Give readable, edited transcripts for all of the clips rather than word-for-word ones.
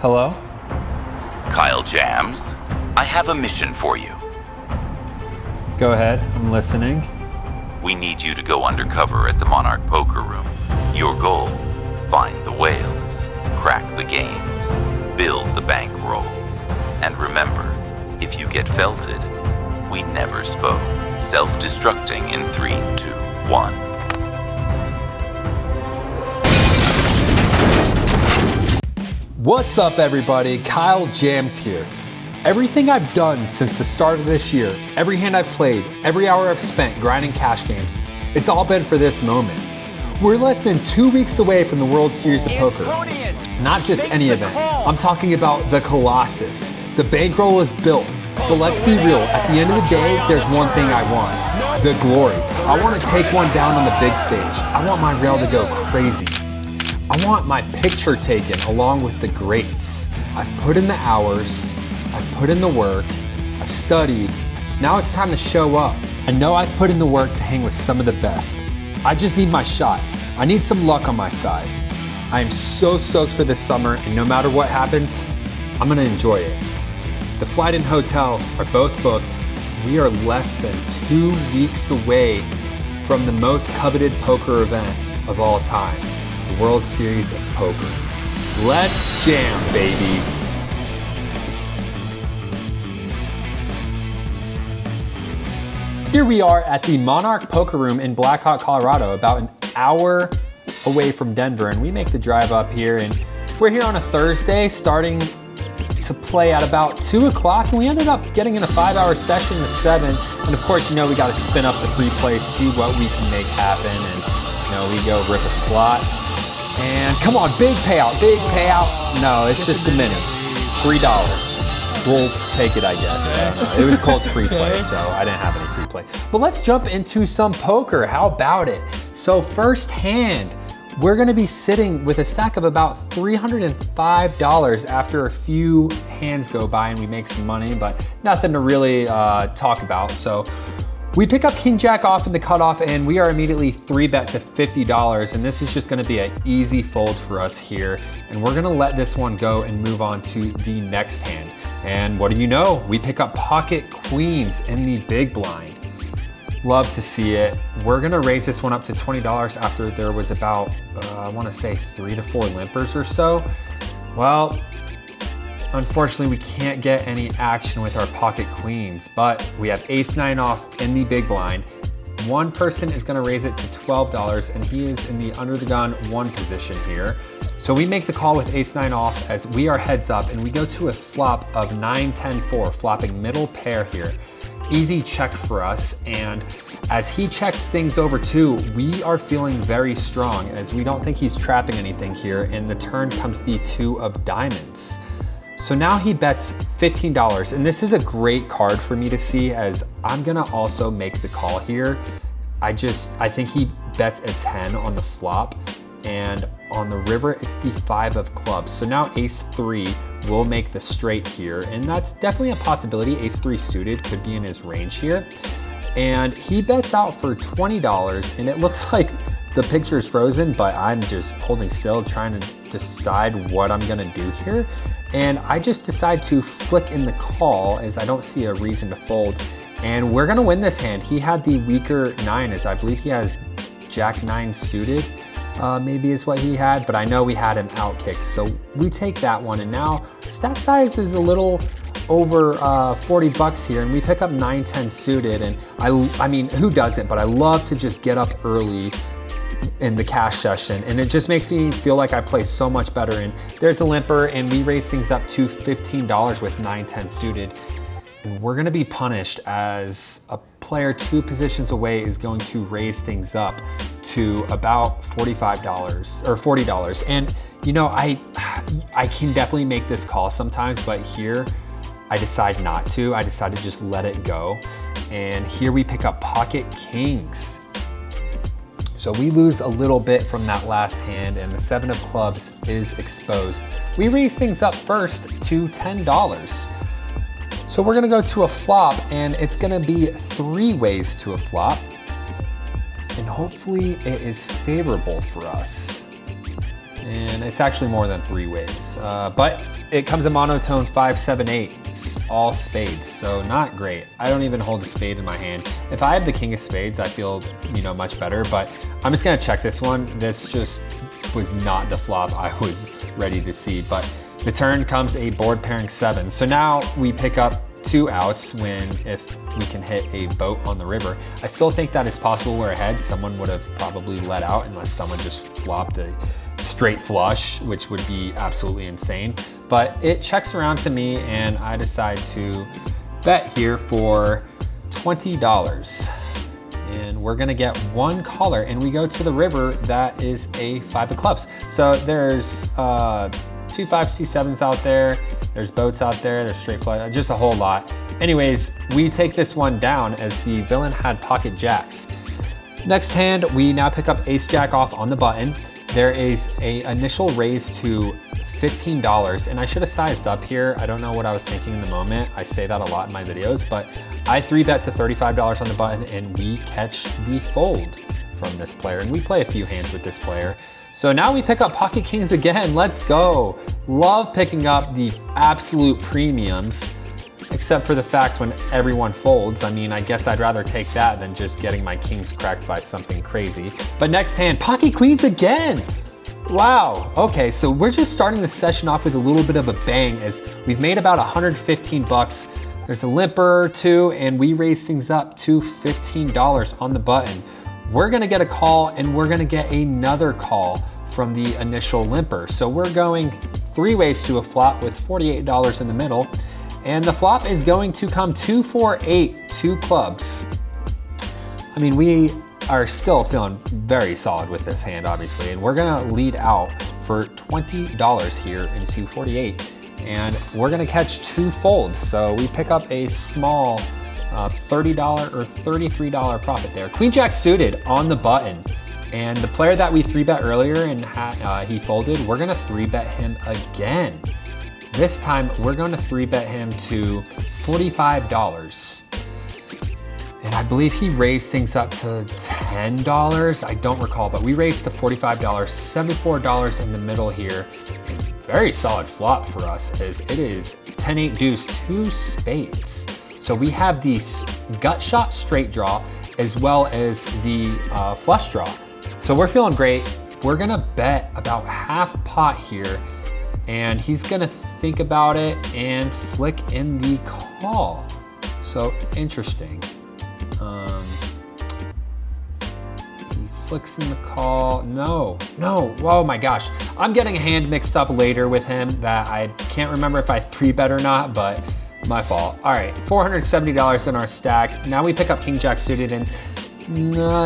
Hello? Kyle Jams, I have a mission for you. Go ahead, I'm listening. We need you to go undercover at the Monarch Poker Room. Your goal, find the whales, crack the games, build the bankroll. And remember, if you get felted, we never spoke. Self-destructing in 3, 2, 1. What's up, everybody? Kyle Jams here. Everything I've done since the start of this year, every hand I've played, every hour I've spent grinding cash games, it's all been for this moment. We're less than 2 weeks away from the World Series of Poker. Not just any event. I'm talking about the Colossus. The bankroll is built. But let's be real, at the end of the day, there's one thing I want. The glory. I want to take one down on the big stage. I want my rail to go crazy. I want my picture taken along with the greats. I've put in the hours, I've put in the work, I've studied. Now it's time to show up. I know I've put in the work to hang with some of the best. I just need my shot. I need some luck on my side. I am so stoked for this summer, and no matter what happens, I'm gonna enjoy it. The flight and hotel are both booked. We are less than 2 weeks away from the most coveted poker event of all time, the World Series of Poker. Let's jam, baby. Here we are at the Monarch Poker Room in Black Hawk, Colorado, about an hour away from Denver, and we make the drive up here, and we're here on a Thursday starting to play at about 2 o'clock, and we ended up getting in a 5-hour session to 7, and of course, you know, we got to spin up the free play, see what we can make happen, and you know, we go rip a slot, and come on, big payout. No, it's just a mini, $3. We'll take it, I guess. I don't know. It was Colt's free play, so I didn't have any free play. But let's jump into some poker. How about it? So first hand, we're gonna be sitting with a stack of about $305 after a few hands go by and we make some money, but nothing to really talk about. So we pick up King Jack off in the cutoff, and we are immediately 3-bet to $50, and this is just gonna be an easy fold for us here, and we're gonna let this one go and move on to the next hand. And what do you know? We pick up pocket queens in the big blind. Love to see it. We're gonna raise this one up to $20 after there was about, I wanna say 3 to 4 limpers or so. Well, unfortunately, we can't get any action with our pocket queens, but we have ace-9 off in the big blind. One person is gonna raise it to $12, and he is in the under the gun 1 position here. So we make the call with ace-9 off as we are heads up, and we go to a flop of 9-10-4, flopping middle pair here. Easy check for us, and as he checks things over too, we are feeling very strong as we don't think he's trapping anything here, and the turn comes the 2 of diamonds. So now he bets $15, and this is a great card for me to see as I'm gonna also make the call here. I think he bets a 10 on the flop, and on the river, it's the 5 of clubs. So now ace-3 will make the straight here, and that's definitely a possibility. Ace-3 suited could be in his range here. And he bets out for $20, and it looks like the picture is frozen, but I'm just holding still, trying to decide what I'm gonna do here. And I just decide to flick in the call as I don't see a reason to fold. And we're gonna win this hand. He had the weaker 9, as I believe he has Jack-9 suited, maybe is what he had, but I know we had him outkicked. So we take that one, and now stack size is a little over 40 bucks here, and we pick up 9-10 suited, and I mean, who doesn't, but I love to just get up early in the cash session, and it just makes me feel like I play so much better. And there's a limper, and we raise things up to $15 with 9-10 suited, and we're gonna be punished as a player 2 positions away is going to raise things up to about $45 or $40. And you know, I can definitely make this call sometimes, but here I decide not to. I decide to just let it go. And here we pick up pocket kings. So we lose a little bit from that last hand, and the 7 of clubs is exposed. We raise things up first to $10. So we're gonna go to a flop, and it's gonna be 3 ways to a flop. And hopefully it is favorable for us. And it's actually more than 3 ways, but it comes in monotone 5, 7, 8, all spades, so not great. I don't even hold a spade in my hand. If I have the king of spades, I feel, much better, but I'm just gonna check this one. This just was not the flop I was ready to see, but the turn comes a board pairing 7. So now we pick up 2 outs if we can hit a boat on the river. I still think that is possible. We're ahead. Someone would have probably let out unless someone just flopped a straight flush, which would be absolutely insane. But it checks around to me and I decide to bet here for $20. And we're gonna get 1 caller and we go to the river that is a 5 of clubs. So there's 2 5s, 2 7s out there. There's boats out there, there's straight flush, just a whole lot. Anyways, we take this one down as the villain had pocket jacks. Next hand, we now pick up ace jack off on the button. There is a initial raise to $15, and I should have sized up here. I don't know what I was thinking in the moment. I say that a lot in my videos, but I 3-bet to $35 on the button and we catch the fold from this player, and we play a few hands with this player. So now we pick up pocket kings again. Let's go. Love picking up the absolute premiums, except for the fact when everyone folds. I mean, I guess I'd rather take that than just getting my kings cracked by something crazy. But next hand, pocket queens again. Wow, okay, so we're just starting the session off with a little bit of a bang as we've made about 115 bucks. There's a limper or 2, and we raise things up to $15 on the button. We're gonna get a call and we're gonna get another call from the initial limper. So we're going 3 ways to a flop with $48 in the middle. And the flop is going to come 2, 4, 8, 2 clubs. I mean, we are still feeling very solid with this hand, obviously, and we're gonna lead out for $20 here in 248. And we're gonna catch 2 folds. So we pick up a small $30 or $33 profit there. Queen jack suited on the button. And the player that we 3-bet earlier and he folded, we're gonna 3-bet him again. This time, we're going to 3-bet him to $45. And I believe he raised things up to $10. I don't recall, but we raised to $45, $74 in the middle here. And very solid flop for us as it is 10-8 deuce, 2 spades. So we have the gut shot straight draw as well as the flush draw. So we're feeling great. We're gonna bet about half pot here, and he's gonna think about it and flick in the call. So interesting. He flicks in the call. No, oh my gosh. I'm getting a hand mixed up later with him that I can't remember if I 3-bet or not, but my fault. All right, $470 in our stack. Now we pick up king jack suited, and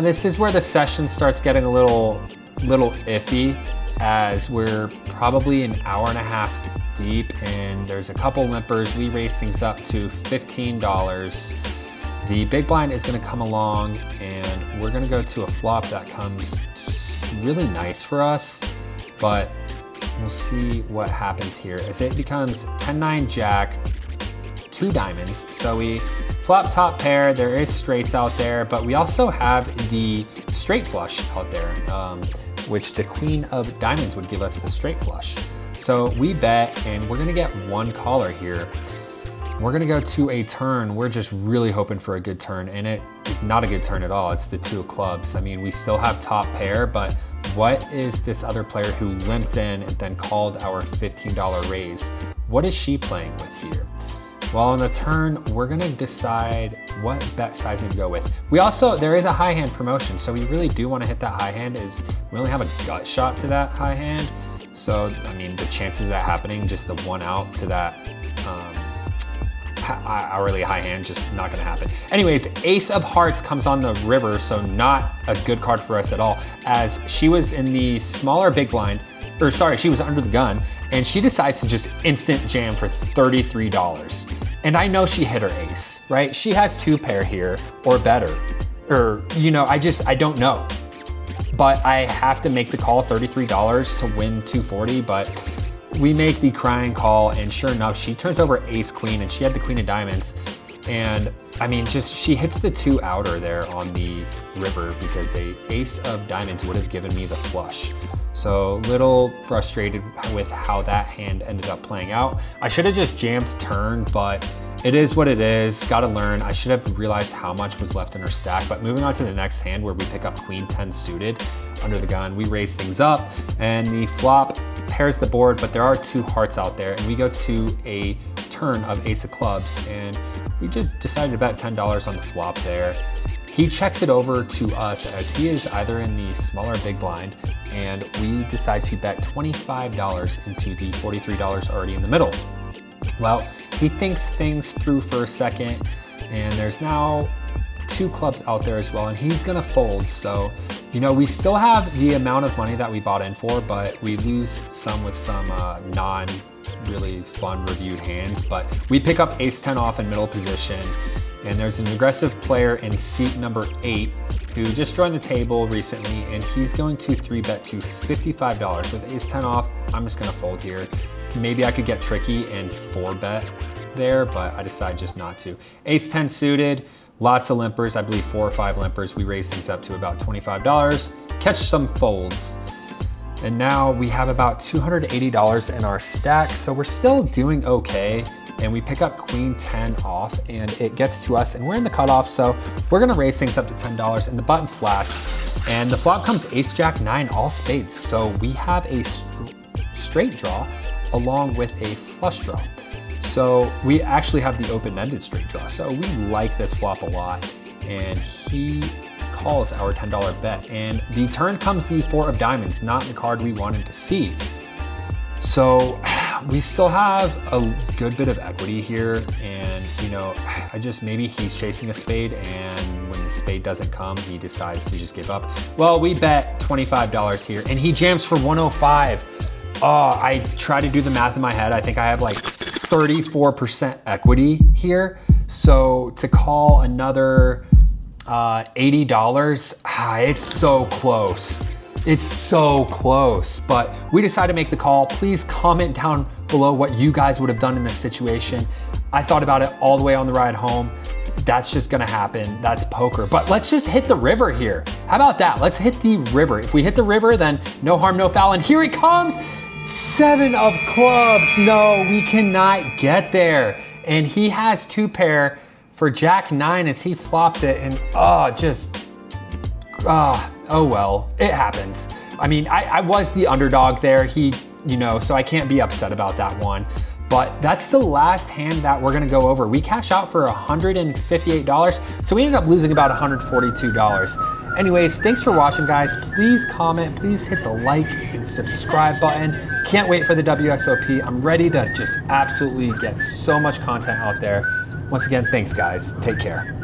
this is where the session starts getting a little iffy, as we're probably an hour and a half deep and there's a couple limpers. We raise things up to $15. The big blind is gonna come along and we're gonna go to a flop that comes really nice for us, but we'll see what happens here as it becomes 10-9 jack, 2 diamonds. So we flop top pair, there is straights out there, but we also have the straight flush out there, which the queen of diamonds would give us the straight flush. So we bet and we're gonna get 1 caller here. We're gonna go to a turn. We're just really hoping for a good turn, and it is not a good turn at all. It's the 2 of clubs. I mean, we still have top pair, but what is this other player who limped in and then called our $15 raise? What is she playing with here? Well, on the turn, we're gonna decide what bet sizing to go with. There is a high hand promotion, so we really do wanna hit that high hand. We only have a gut shot to that high hand. So, I mean, the chances of that happening, just the 1 out to that hourly high hand, just not gonna happen. Anyways, ace of hearts comes on the river, so not a good card for us at all, as she was in the smaller big blind, or sorry, she was under the gun, and she decides to just instant jam for $33. And I know she hit her ace, right? She has 2 pair here or better, or, I don't know. But I have to make the call, $33 to win 240, but we make the crying call, and sure enough, she turns over ace queen, and she had the queen of diamonds. And I mean, she hits the 2 outer there on the river because a ace of diamonds would have given me the flush. So a little frustrated with how that hand ended up playing out. I should have just jammed turn, but it is what it is. Gotta learn. I should have realized how much was left in our stack. But moving on to the next hand where we pick up Queen 10 suited under the gun, we raise things up and the flop pairs the board, but there are 2 hearts out there, and we go to a turn of ace of clubs, and we just decided to bet $10 on the flop there. He checks it over to us as he is either in the smaller big blind, and we decide to bet $25 into the $43 already in the middle. Well, he thinks things through for a second, and there's now 2 clubs out there as well, and he's gonna fold. So, you know, we still have the amount of money that we bought in for, but we lose some with some non really fun reviewed hands. But we pick up ace 10 off in middle position, and there's an aggressive player in seat number 8 who just joined the table recently, and he's going to 3-bet to $55 with ace 10 off. I'm just gonna fold here. Maybe I could get tricky and 4-bet there, but I decided just not to. Ace 10 suited, lots of limpers, I believe 4 or 5 limpers. We raise things up to about $25, catch some folds. And now we have about $280 in our stack, so we're still doing okay. And we pick up Queen 10 off, and it gets to us, and we're in the cutoff, so we're gonna raise things up to $10, and the button flats, and the flop comes ace jack 9 all spades. So we have a straight draw along with a flush draw. So we actually have the open-ended straight draw. So we like this flop a lot, and he calls our $10 bet, and the turn comes the 4 of diamonds, not the card we wanted to see. So we still have a good bit of equity here, and you know, maybe he's chasing a spade, and when the spade doesn't come, he decides to just give up. Well, we bet $25 here, and he jams for 105. Oh, I try to do the math in my head. I think I have like 34% equity here. So to call another $80, it's so close. It's so close, but we decided to make the call. Please comment down below what you guys would have done in this situation. I thought about it all the way on the ride home. That's just gonna happen. That's poker. But let's just hit the river here. How about that? Let's hit the river. If we hit the river, then no harm, no foul. And here he comes. 7 of clubs. No, we cannot get there. And he has 2 pair for jack 9 as he flopped it. And oh well, it happens. I mean, I was the underdog there. So I can't be upset about that one. But that's the last hand that we're gonna go over. We cash out for $158, so we ended up losing about $142. Anyways, thanks for watching, guys. Please comment, please hit the like and subscribe button. Can't wait for the WSOP. I'm ready to just absolutely get so much content out there. Once again, thanks, guys. Take care.